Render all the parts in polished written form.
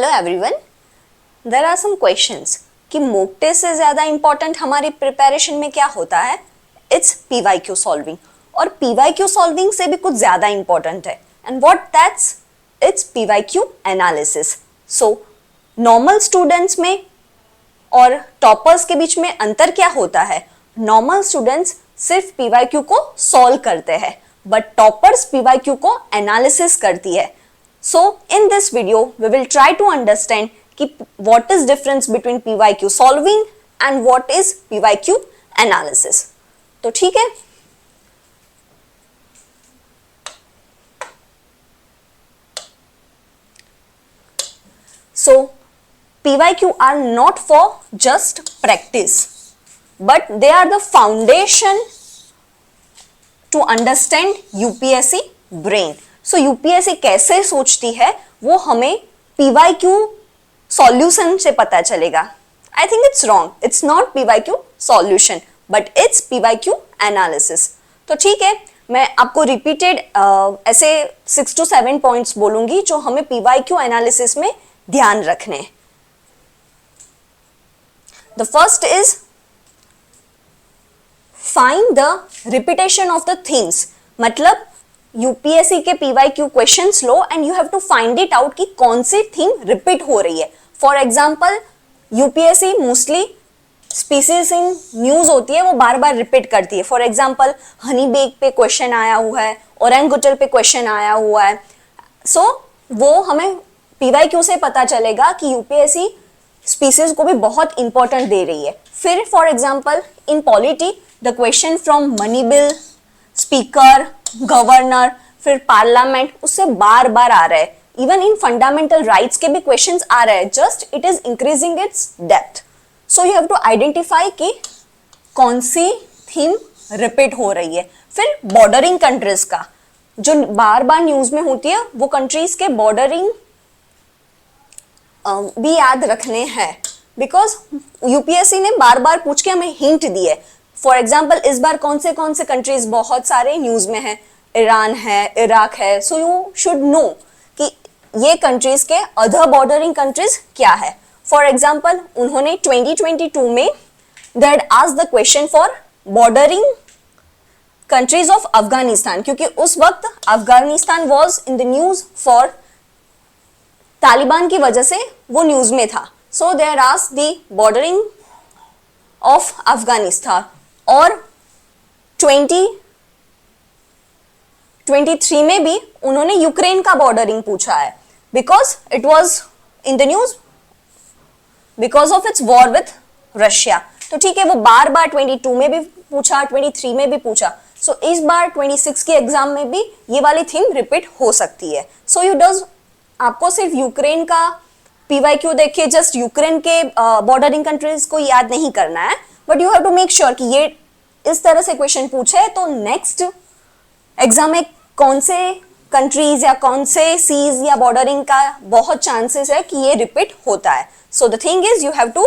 Hello everyone, there are some questions कि mock test से ज़्यादा इंपॉर्टेंट हमारी प्रिपरेशन में क्या होता है? इट्स पीवाईक्यू सॉल्विंग, और पीवाईक्यू सॉल्विंग से भी कुछ ज़्यादा इंपॉर्टेंट है। And what that's it's PYQ analysis. So normal students में और टॉपर्स के बीच में अंतर क्या होता है? नॉर्मल स्टूडेंट्स सिर्फ पीवाईक्यू को सॉल्व करते हैं, बट टॉपर्स पीवाईक्यू को एनालिसिस करती है। So in this video we will try to understand कि what is difference between PYQ solving and what is PYQ analysis। तो ठीक है, so PYQ are not for just practice but they are the foundation to understand UPSC brain। So UPSC कैसे सोचती है वो हमें PYQ solution से पता चलेगा। I think it's wrong, it's not PYQ solution but it's PYQ analysis. तो ठीक है, मैं आपको रिपीटेड ऐसे 6 to 7 पॉइंट्स बोलूंगी जो हमें पीवाईक्यू एनालिसिस में ध्यान रखने। The first is find the repetition of the things. मतलब यूपीएससी के पीवाईक्यू क्वेश्चंस लो and you have to find it out कि कौन सी थिंग रिपीट हो रही है। For example UPSC mostly species in news होती है, वो बार बार रिपीट करती है। फॉर एग्जांपल हनी बेग पे क्वेश्चन आया हुआ है, ओरंगुटन पे क्वेश्चन आया हुआ है। सो वो हमें पीवाईक्यू से पता चलेगा कि यूपीएससी स्पीसीज को भी बहुत इंपॉर्टेंट दे रही है। फिर for example in polity the question from money bill, speaker, governor, फिर पार्लियामेंट, उससे बार बार आ रहा है। इवन इन फंडामेंटल राइट्स के भी क्वेश्चंस आ रहे हैं, just it is increasing its depth. So you have to identify कि कौन सी थीम रिपीट हो रही है। फिर बॉर्डरिंग कंट्रीज का जो बार बार न्यूज में होती है, वो कंट्रीज के बॉर्डरिंग भी याद रखने हैं, बिकॉज यूपीएससी ने बार बार पूछ के हमें हिंट दी है। फॉर एग्जाम्पल इस बार कौन से कंट्रीज बहुत सारे न्यूज में है, ईरान है, इराक है। सो यू शुड नो कि ये कंट्रीज के अदर बॉर्डरिंग कंट्रीज क्या है। फॉर एग्जाम्पल उन्होंने 2022 में they had asked the question for bordering countries of Afghanistan, क्योंकि उस वक्त Afghanistan was in the news for Taliban की वजह से वो न्यूज में था। So they had asked the bordering of Afghanistan. और 2023 में भी उन्होंने यूक्रेन का बॉर्डरिंग पूछा है, because it was in the news because of its war with Russia. तो ठीक है, वो बार बार 22 में भी पूछा, 23 में भी पूछा। सो इस बार 26 के एग्जाम में भी ये वाली थीम रिपीट हो सकती है। सो यू डज आपको सिर्फ यूक्रेन का पीवाईक्यू देखे जस्ट यूक्रेन के बॉर्डरिंग कंट्रीज को याद नहीं करना है, but you have to make sure कि ये इस तरह से क्वेश्चन पूछे तो नेक्स्ट एग्जाम में कौन से कंट्रीज या कौन से सीज या बॉर्डरिंग का बहुत चांसेस है कि ये रिपीट होता है। So the thing is you have to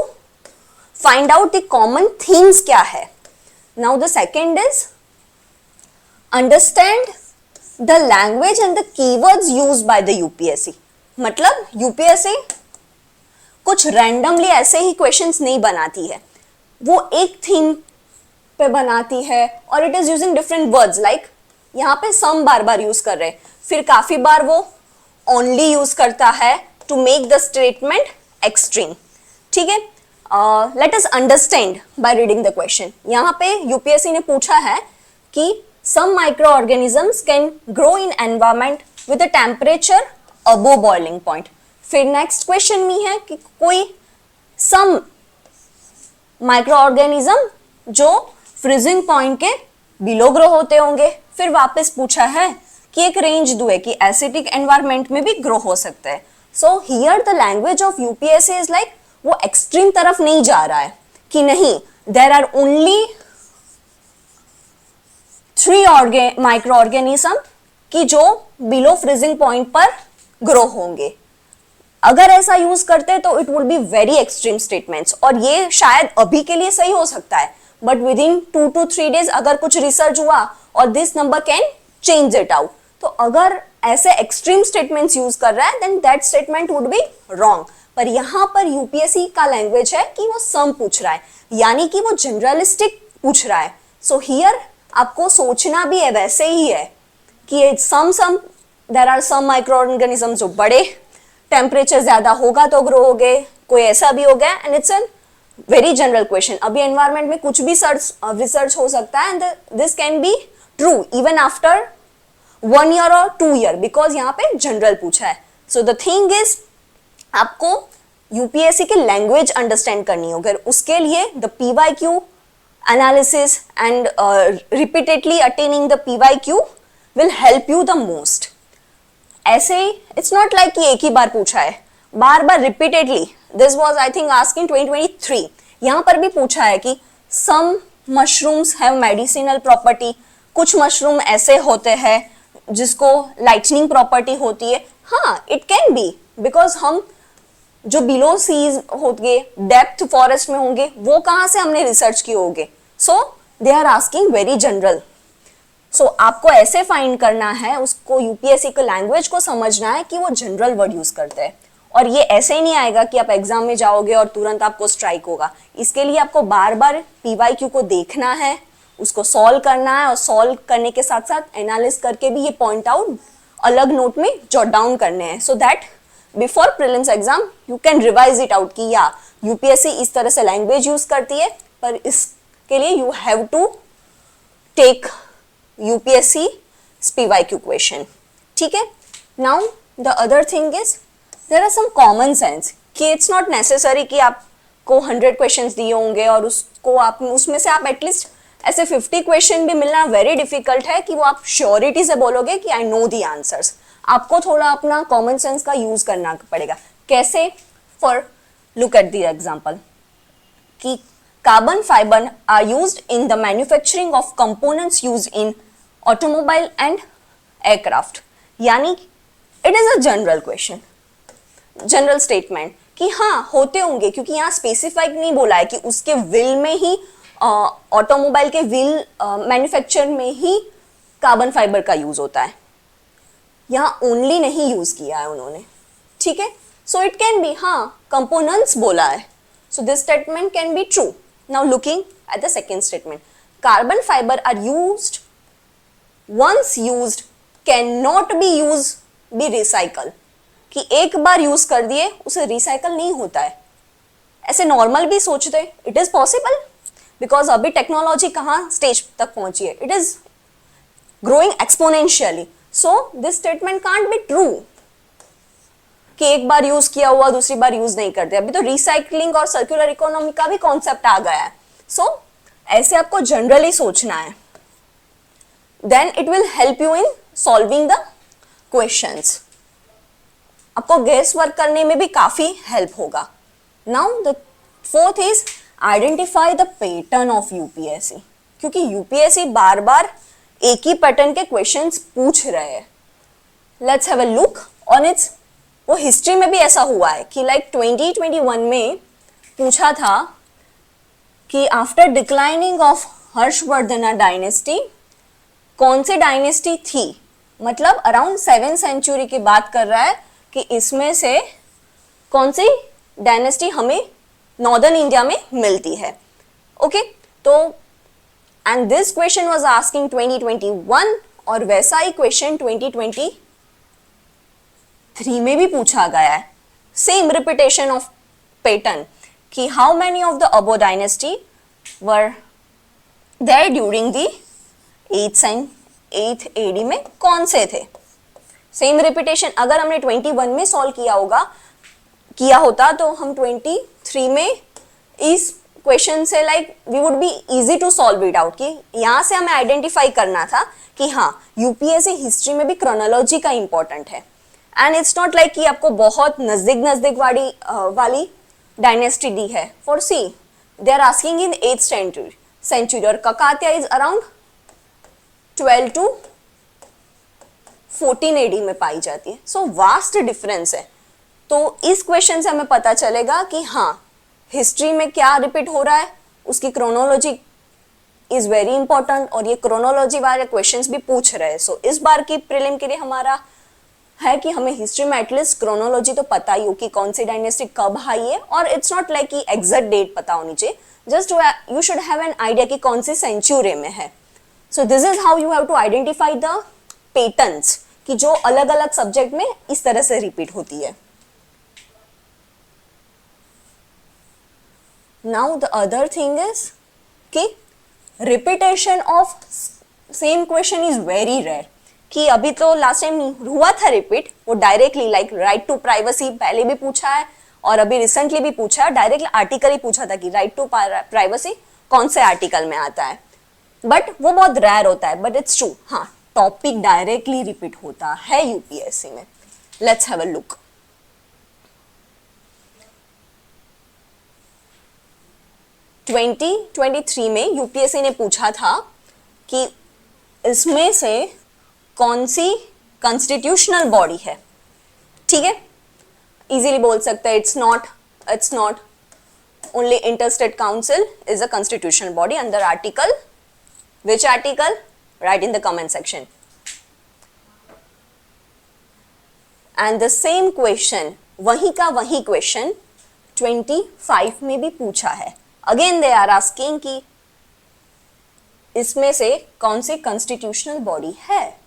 find out the common themes क्या है। Now the second is understand the language and the keywords used by the UPSC. मतलब यूपीएससी कुछ रैंडमली ऐसे ही क्वेश्चंस नहीं बनाती है, वो एक थीम पे बनाती है और it is using different words. Like यहाँ पे सम बार बार यूज कर रहे हैं, फिर काफी बार वो ओनली यूज करता है to make the statement extreme. ठीक है, let us understand by reading the question. यहाँ पे यूपीएससी ने पूछा है कि some micro organisms can grow in environment with a temperature above boiling point. फिर नेक्स्ट क्वेश्चन में है कि कोई सम माइक्रो ऑर्गेनिज्म जो फ्रीजिंग पॉइंट के बिलो ग्रो होते होंगे। फिर वापस पूछा है कि एक रेंज दो है कि एसिडिक एनवायरमेंट में भी ग्रो हो सकता है। So here the language of UPSC is like वो एक्सट्रीम तरफ नहीं जा रहा है कि नहीं there are only 3 micro organism की जो बिलो फ्रीजिंग पॉइंट पर ग्रो होंगे। अगर ऐसा यूज करते तो it would be very extreme statements, और ये शायद अभी के लिए सही हो सकता है, but within 2 to 3 days अगर कुछ रिसर्च हुआ और this number can change it out. तो अगर ऐसे एक्सट्रीम स्टेटमेंट्स यूज कर रहा है, then that statement would be wrong. पर यहां पर यूपीएससी का लैंग्वेज है कि वो सम पूछ रहा है, यानी कि वो जनरलिस्टिक पूछ रहा है। सो हियर आपको सोचना भी है वैसे ही है कि some there are some micro organism जो बड़े टेम्परेचर ज्यादा होगा तो ग्रो हो गए, कोई ऐसा भी हो गया, and it's an very general question. अभी एनवायरमेंट में कुछ भी रिसर्च हो सकता है, and this can be true even after 1 year और 2 year, बिकॉज यहाँ पे जनरल पूछा है। सो द थिंग इज आपको यूपीएससी की लैंग्वेज अंडरस्टैंड करनी होगी, उसके लिए the PYQ analysis and repeatedly attaining the PYQ will help you the most. ऐसे ही इट्स नॉट लाइक कि एक ही बार पूछा है, बार बार repeatedly. This was I think asked in 2023, यहाँ पर भी पूछा है कि some mushrooms have medicinal property, कुछ मशरूम ऐसे होते हैं जिसको लाइटनिंग प्रॉपर्टी होती है। हाँ, इट कैन बी, बिकॉज हम जो बिलो सीज होंगे, डेप्थ फॉरेस्ट में होंगे, वो कहाँ से हमने रिसर्च किए होंगे। So they are asking very general. So आपको ऐसे फाइंड करना है, उसको यूपीएससी के लैंग्वेज को समझना है कि वो जनरल वर्ड यूज करते हैं। और ये ऐसे ही नहीं आएगा कि आप एग्जाम में जाओगे और तुरंत आपको स्ट्राइक होगा। इसके लिए आपको बार बार पीवाईक्यू को देखना है, उसको सॉल्व करना है, और सॉल्व करने के साथ साथ एनालिस करके भी ये पॉइंट आउट अलग नोट में जॉट डाउन करने हैं, so that before prelims exam you can revise it out कि या यूपीएससी इस तरह से लैंग्वेज यूज करती है, पर इसके लिए you have to take UPSC PYQ question. ठीक है, now the other thing is there are some common sense कि इट्स नॉट नेसेसरी कि आपको 100 क्वेश्चंस दिए होंगे और उसको आप उसमें से आप एटलीस्ट ऐसे 50 क्वेश्चन भी मिलना वेरी डिफिकल्ट है कि वो आप श्योरिटी से बोलोगे कि आई नो द आंसर्स। आपको थोड़ा अपना कॉमन सेंस का यूज करना पड़ेगा। कैसे? For look at the example कि carbon fibre are used in the manufacturing of components used in automobile and aircraft, यानी it is a general question, general statement कि हाँ होते होंगे, क्योंकि यहाँ स्पेसिफाइड नहीं बोला है कि उसके व्हील में ही ऑटोमोबाइल के व्हील मैन्युफैक्चर में ही कार्बन फाइबर का यूज होता है, यहाँ ओनली नहीं यूज किया है उन्होंने। ठीक है, सो इट कैन बी, हाँ कंपोनेंट्स बोला है, so this statement can be true. Now looking at the second statement, carbon fibre are used once used cannot be used be recycle, कि एक बार यूज कर दिए उसे रिसाइकल नहीं होता है। ऐसे नॉर्मल भी सोचते इट इज पॉसिबल, बिकॉज अभी टेक्नोलॉजी कहाँ स्टेज तक पहुंची है, it is growing exponentially. So this statement can't be true कि एक बार यूज किया हुआ दूसरी बार यूज नहीं करते। अभी तो रिसाइकलिंग और सर्कुलर इकोनॉमी का भी कॉन्सेप्ट आ गया है। सो ऐसे आपको जनरली सोचना है, then it will help you in solving the questions. आपको गेस वर्क करने में भी काफी हेल्प होगा। Now the fourth is identify the pattern of UPSC, क्योंकि UPSC बार बार एक ही पैटर्न के क्वेश्चंस पूछ रहे हैं। Let's have a look on its, वो हिस्ट्री में भी ऐसा हुआ है कि लाइक 2021 में पूछा था कि after declining of Harshvardhan dynasty कौन सी डायनेस्टी थी, मतलब अराउंड 7th सेंचुरी की बात कर रहा है कि इसमें से कौन सी डायनेस्टी हमें नॉर्दर्न इंडिया में मिलती है। ओके, तो and this question was asking 2021 और वैसा ही क्वेश्चन 2023 में भी पूछा गया है, सेम रिपीटेशन ऑफ पैटर्न कि हाउ मेनी ऑफ द अबो dynasty were there during the 8th AD में कौन से थे। सेम रिपीटेशन अगर हमने 21 में सॉल्व किया होता तो हम 23 में इस क्वेश्चन से like we would be easy to solve it out, कि यहाँ से हमें आइडेंटिफाई करना था कि हाँ यूपीएससी हिस्ट्री में भी क्रोनोलॉजी का इंपॉर्टेंट है। एंड इट्स नॉट लाइक कि आपको बहुत नजदीक वाली डायनेस्टी दी है। For C they are asking in 8th century और Kakatiya is around 12 to 14 AD में पाई जाती है। सो वास्ट डिफरेंस है। तो इस क्वेश्चन से हमें पता चलेगा कि हाँ हिस्ट्री में क्या रिपीट हो रहा है, उसकी क्रोनोलॉजी इज वेरी इंपॉर्टेंट और ये क्रोनोलॉजी वाले क्वेश्चंस भी पूछ रहे हैं। सो इस बार की प्रीलिम के लिए हमारा है कि हमें हिस्ट्री में एटलीस्ट क्रोनोलॉजी तो पता ही हो कि कौन सी डायनेस्टी कब आई है, और इट्स नॉट लाइक कि एग्जैक्ट डेट पता होनी चाहिए, just you should have an idea कि कौन सी सेंचुरी में है. So this is how you have to identify the patterns कि जो अलग अलग सब्जेक्ट में इस तरह से रिपीट होती है. Now the other thing is कि repetition of same question is very rare. कि अभी तो लास्ट टाइम हुआ था रिपीट, वो directly like right to privacy पहले भी पूछा है और अभी रिसेंटली भी पूछा है, डायरेक्टली आर्टिकल ही पूछा था कि राइट टू प्राइवेसी कौन से आर्टिकल में आता है, बट वो बहुत रेयर होता है. बट इट्स ट्रू, हाँ टॉपिक डायरेक्टली रिपीट होता है यूपीएससी में. Let's have a look. Twenty 23 में यूपीएससी ने पूछा था कि इसमें से कौन सी कॉन्स्टिट्यूशनल बॉडी है. ठीक है, इजीली बोल सकते हैं it's not only interstate council is a constitutional body under article. Which article? Right in the comment section. And the same question, वही का वही क्वेश्चन 25 में भी पूछा है. अगेन दे आर आस्किंग कि इसमें से कौन सी कॉन्स्टिट्यूशनल बॉडी है.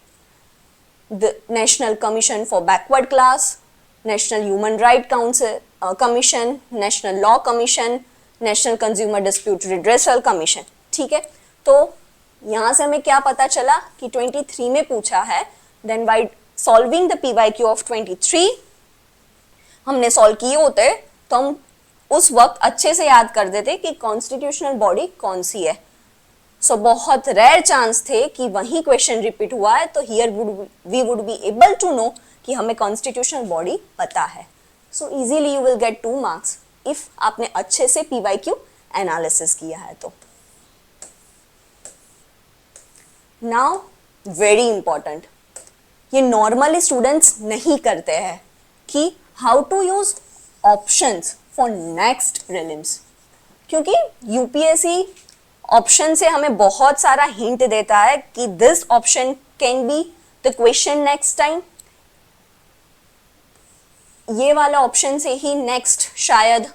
The national commission for backward class, national human right council commission, national law commission, national consumer dispute redressal commission. ठीक है, तो यहां से हमें क्या पता चला कि 23 में पूछा है. Then by solving the PYQ of 23 हमने सॉल्व किए होते तो हम उस वक्त अच्छे से याद कर देते कि कॉन्स्टिट्यूशनल बॉडी कौन सी है. सो बहुत रेयर चांस थे कि वही क्वेश्चन रिपीट हुआ है, तो here we would be able to know कि हमें कॉन्स्टिट्यूशनल बॉडी पता है. So easily you will get 2 marks if आपने अच्छे से पीवाईक्यू एनालिसिस किया है तो. नाउ वेरी इंपॉर्टेंट, ये नॉर्मली स्टूडेंट्स नहीं करते हैं कि how to use options for next prelims, क्योंकि यूपीएससी ऑप्शन से हमें बहुत सारा हिंट देता है कि this option can be the question next time. ये वाला ऑप्शन से ही नेक्स्ट शायद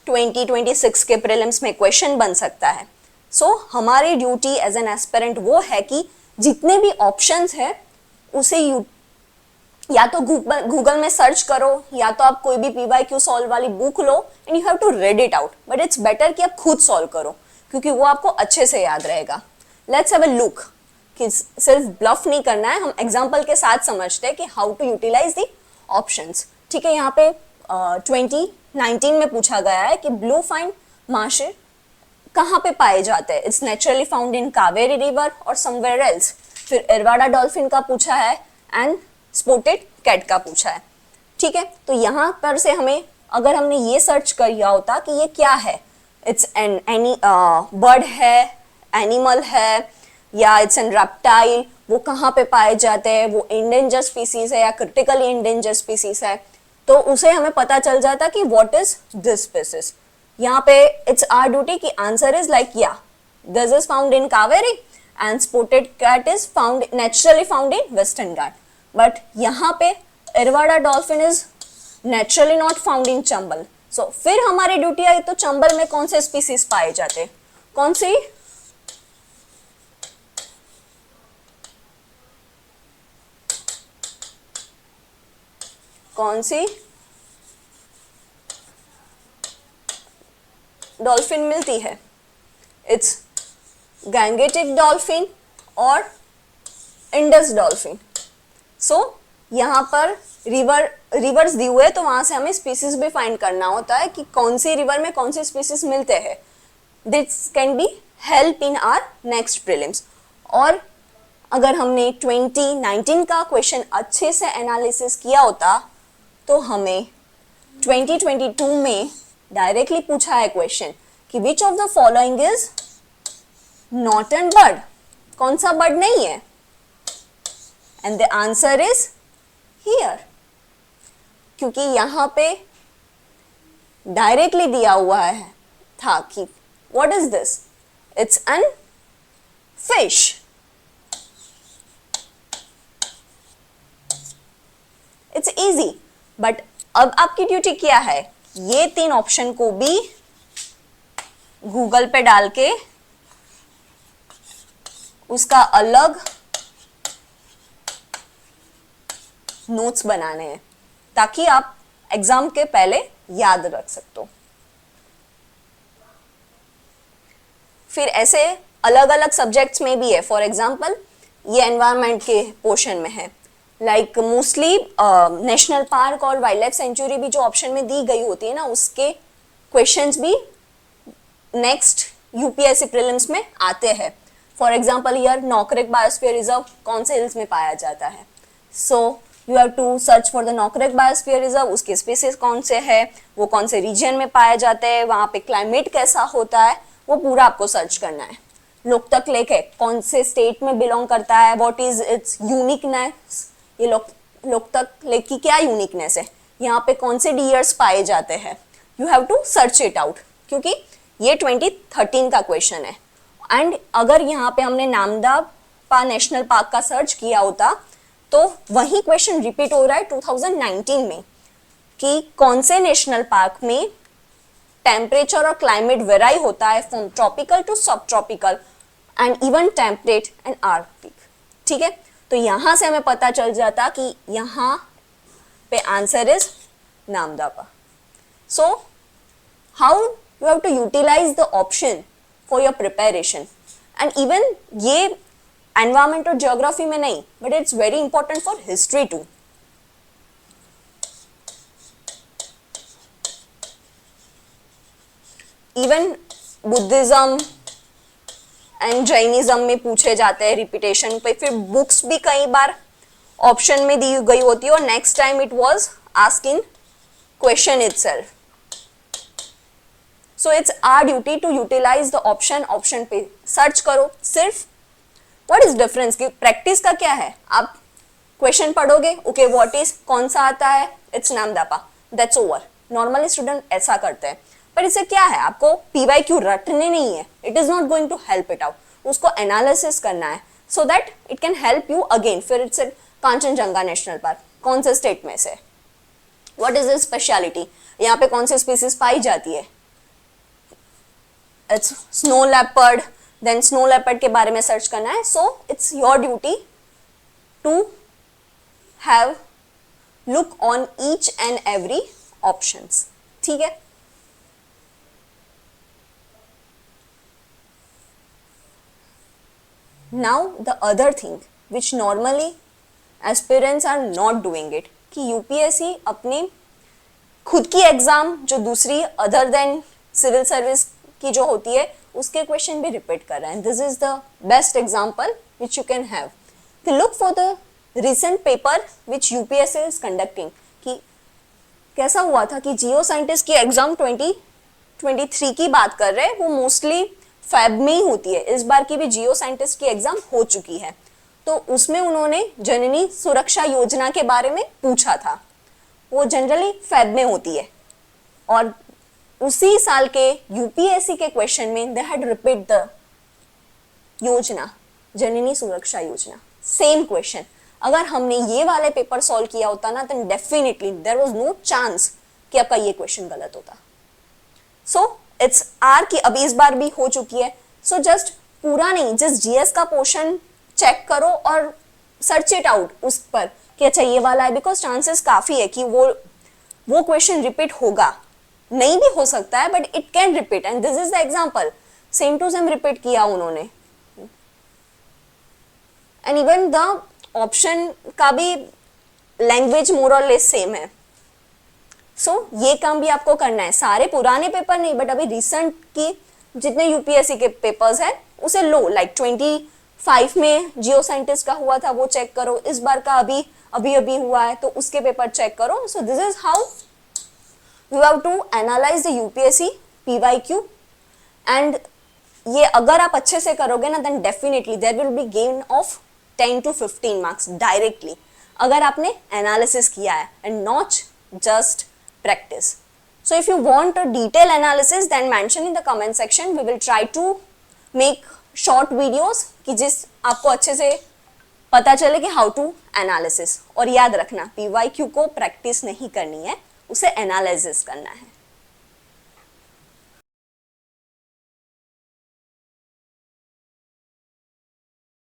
2026 के प्रीलिम्स में क्वेश्चन बन सकता है. सो हमारी ड्यूटी एज एन एस्पिरेंट वो है कि जितने भी ऑप्शंस है उसे या तो गूगल में सर्च करो या तो आप कोई भी पीवाईक्यू सॉल्व वाली बुक लो and you have to read it out. But it's better कि आप खुद सॉल्व करो क्योंकि वो आपको अच्छे से याद रहेगा. लेट्स हैव अ लुक कि सिर्फ ब्लफ नहीं करना है, हम एग्जांपल के साथ समझते हैं कि how to utilise the options. ठीक है, यहाँ पे 2019 में पूछा गया है कि ब्लू फाइन मार्श कहाँ पे पाए जाते हैं. It's naturally found in Kaveri river और समवेयर एल्स. फिर इरवाडा डॉल्फिन का पूछा है एंड स्पॉटेड कैट का पूछा है. ठीक है, तो यहाँ पर से हमें अगर हमने ये सर्च किया होता कि ये क्या है, इट्स एनी बर्ड है, एनिमल है, या इट्स एन रेप्टाइल, वो कहाँ पे पाए जाते हैं, वो इंडेंजर स्पीसीज है या क्रिटिकली इंडेंजर स्पीसीज है, तो उसे हमें पता चल जाता कि व्हाट इज दिस स्पीसीज. यहाँ पे इट्स आवर ड्यूटी कि answer is like yeah this is found in Kaveri and spotted cat is found naturally found in western Ghat. But यहाँ पे Irrawaddy dolphin is naturally not found in Chambal. So फिर हमारी duty आई तो चंबल में कौन से स्पीसीज पाए जाते, कौन सी, कौन सी डॉल्फिन मिलती है. इट्स गैंगेटिक डॉल्फिन और इंडस डॉल्फिन. सो यहाँ पर रिवर्स दी हुए तो वहां से हमें स्पीसीज भी फाइंड करना होता है कि कौन सी रिवर में कौन से स्पीसीज मिलते हैं. This can be help in our next prelims. और अगर हमने 2019 का क्वेश्चन अच्छे से एनालिसिस किया होता तो हमें 2022 में डायरेक्टली पूछा है क्वेश्चन कि which of the following is not an bird, कौन सा बर्ड नहीं है, and the answer is here. क्योंकि यहां पे डायरेक्टली दिया हुआ है था कि what is this, it's an fish. It's easy, but अब आपकी ड्यूटी क्या है, ये 3 ऑप्शन को भी गूगल पे डाल के उसका अलग नोट्स बनाने हैं ताकि आप एग्जाम के पहले याद रख सकते हो। फिर ऐसे अलग अलग सब्जेक्ट्स में भी है, फॉर एग्जाम्पल ये एनवायरनमेंट के पोर्शन में है, लाइक मोस्टली नेशनल पार्क और वाइल्ड लाइफ सेंचुरी भी जो ऑप्शन में दी गई होती है ना, उसके क्वेश्चंस भी नेक्स्ट यूपीएससी प्रीलिम्स में आते हैं। फॉर एग्जाम्पल यार नॉकरेक बायोस्फीयर रिजर्व कौन से हिल्स में पाया जाता है, so you have to search for the Nokrek biosphere reserve, उसके स्पीसीज कौन से है, वो कौन से रीजन में पाया जाते हैं, वहाँ पे क्लाइमेट कैसा होता है, वो पूरा आपको सर्च करना है। लोकतक लेक है, कौन से स्टेट में बिलोंग करता है, व्हाट इज इट्स यूनिकनेस, ये लोकतक लेक की क्या यूनिकनेस है, यहाँ पे कौन से डियर्स पाए जाते हैं, you have to search it out, क्योंकि ये 2013 का क्वेश्चन है। एंड अगर यहाँ पे हमने नामदफा नेशनल पार्क का सर्च किया होता तो वही क्वेश्चन रिपीट हो रहा है 2019 में कि कौन से नेशनल पार्क में टेम्परेचर और क्लाइमेट वेराई होता है फ्रॉम ट्रॉपिकल टू सब tropical and even temperate and Arctic. ठीक है, तो यहां से हमें पता चल जाता कि यहाँ पे answer is Namdapha. So how you have to utilise the option for your preparation, and even ये एनवायरमेंट और ज्योग्राफी में नहीं, but it's very important for history too. Even Buddhism and Jainism में पूछे जाते हैं रिपीटेशन पे, फिर बुक्स भी कई बार ऑप्शन में दी गई होती है और next time it was asked in question itself. So it's our duty to utilise the option पे सर्च करो। सिर्फ व्हाट इज डिफरेंस की प्रैक्टिस का क्या है, आप क्वेश्चन पढ़ोगे, ओके व्हाट इज कौन सा आता है, it's Namdapha, that's over. Normally student ऐसा करते हैं, पर इससे क्या है, आपको PYQ रटने नहीं है, it is not going to help it out, उसको एनालिसिस करना है so that it can help you again. फिर इट्स कांचनजंगा नेशनल पार्क कौन से स्टेट में से, व्हाट इज इज स्पेशलिटी, यहाँ पे कौन सी स्पीसीज पाई जाती है, it's snow leopard, then snow leopard के बारे में सर्च करना है। So it's your duty to have look on each and every options. ठीक है, now the other thing which normally aspirants are not doing it कि UPSC अपने खुद की एग्जाम जो दूसरी अदर देन सिविल सर्विस की जो होती है उसके क्वेश्चन भी रिपीट कर रहे हैं। This is the best example which you can have. फिर look for the recent paper which UPSC is conducting कि कैसा हुआ था कि जियो साइंटिस्ट की एग्जाम 2023 की बात कर रहे हैं, वो मोस्टली फैब में ही होती है। इस बार की भी जियो साइंटिस्ट की एग्जाम हो चुकी है, तो उसमें उन्होंने जननी सुरक्षा योजना के बारे में पूछा था। वो जनरली फैब में होती है और उसी साल के UPSC के क्वेश्चन में दे हैड रिपीट द योजना, जननी सुरक्षा योजना, सेम क्वेश्चन। अगर हमने ये वाले पेपर सॉल्व किया होता ना, तो definitely there was no chance कि आपका ये क्वेश्चन गलत होता। सो इट्स आर की अभी इस बार भी हो चुकी है। सो जस्ट पूरा नहीं, जस्ट GS का पोर्शन चेक करो और सर्च इट आउट उस पर कि अच्छा ये वाला है, बिकॉज चांसेस काफी है कि वो क्वेश्चन रिपीट होगा, नहीं भी हो सकता है but it can repeat, and this is the example, same to same repeat किया उन्होंने। एंड इवन द ऑप्शन का भी लैंग्वेज मोर और लेस सेम है। सो ये काम भी आपको करना है, सारे पुराने पेपर नहीं बट अभी रिसेंट की जितने UPSC के पेपर्स हैं उसे लो, लाइक 25 में जियो साइंटिस्ट का हुआ था वो चेक करो, इस बार का अभी हुआ है तो उसके पेपर चेक करो। So this is how you have to analyse the UPSC PYQ, and ये अगर आप अच्छे से करोगे ना, then definitely there will be gain of 10 to 15 marks directly, अगर आपने एनालिसिस किया है and not just practice. So if you want a detailed analysis, then mention in the comment section. We will try to make short videos कि जिस आपको अच्छे से पता चले कि how to analysis. और याद रखना पीवाईक्यू को प्रैक्टिस नहीं करनी है, उसे एनालिसिस करना है।